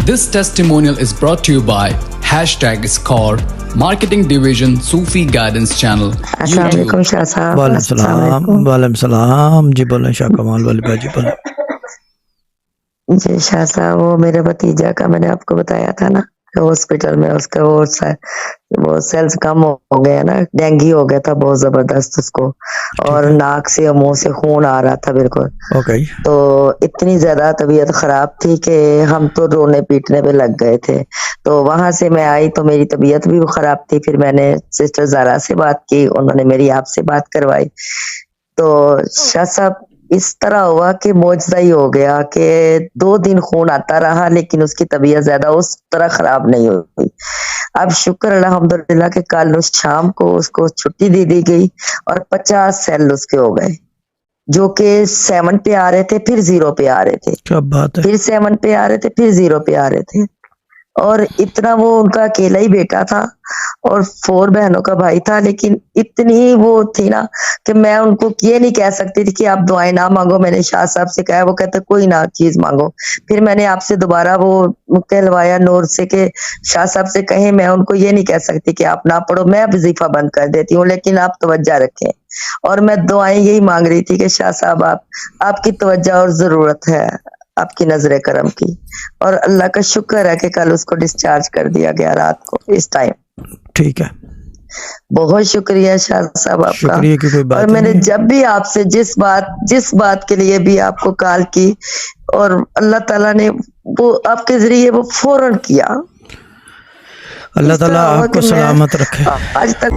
This testimonial is brought to you by #Score, Marketing Division, Sufi Guidance Channel, السلام YouTube. علیکم شاہ صاحب. وعلیکم السلام السلام. علیکم. وعلیکم السلام. جی بولیں شاہ کمال والی بھاجی بولیں. جی شاہ صاحب، وہ میرے بھتیجا کا میں نے آپ کو بتایا تھا نا کہ ہاسپٹل میں اس کا وہ سیلز کم ہو گیا نا، ڈینگی ہو گیا تھا بہت زبردست اس کو، اور ناک سے اور منہ سے خون آ رہا تھا بالکل. اوکے. تو اتنی زیادہ طبیعت خراب تھی کہ ہم تو رونے پیٹنے پہ لگ گئے تھے. تو وہاں سے میں آئی تو میری طبیعت بھی خراب تھی. پھر میں نے سسٹر زارا سے بات کی، انہوں نے میری آپ سے بات کروائی. تو شاہ صاحب اس طرح ہوا کہ معجزہ ہی ہو گیا کہ 2 دن خون آتا رہا لیکن اس کی طبیعت زیادہ اس طرح خراب نہیں ہوئی. اب شکر الحمدللہ کہ کل اس شام کو اس کو چھٹی دے دی گئی اور 50 سیل اس کے ہو گئے، جو کہ 7 پہ آ رہے تھے پھر 0 پہ آ رہے تھے، کیا بات ہے. پھر 7 پہ آ رہے تھے پھر 0 پہ آ رہے تھے. اور اتنا وہ ان کا اکیلا ہی بیٹا تھا اور 4 بہنوں کا بھائی تھا، لیکن اتنی وہ تھی نا کہ میں ان کو یہ نہیں کہہ سکتی تھی کہ آپ دعائیں نہ مانگو. میں نے شاہ صاحب سے کہا، وہ کہتے کوئی نہ چیز مانگو. پھر میں نے آپ سے دوبارہ وہ کہلوایا نور سے کہ شاہ صاحب سے کہیں، میں ان کو یہ نہیں کہہ سکتی کہ آپ نہ پڑھو، میں وظیفہ بند کر دیتی ہوں، لیکن آپ توجہ رکھیں. اور میں دعائیں یہی مانگ رہی تھی کہ شاہ صاحب آپ کی توجہ اور ضرورت ہے، آپ کی نظر کرم کی. اور اللہ کا شکر ہے کہ کل اس کو ڈسچارج کر دیا گیا رات کو اس ٹائم. ٹھیک ہے. بہت شکریہ شاہ صاحب آپ کا. شکریہ کی کوئی اور بات میں نے نہیں. جب بھی آپ سے جس بات کے لیے بھی آپ کو کال کی، اور اللہ تعالیٰ نے وہ آپ کے ذریعے وہ فوراً کیا. اللہ اس طرح تعالیٰ ہوا آپ کو کہ میں سلامت رکھے. آج تک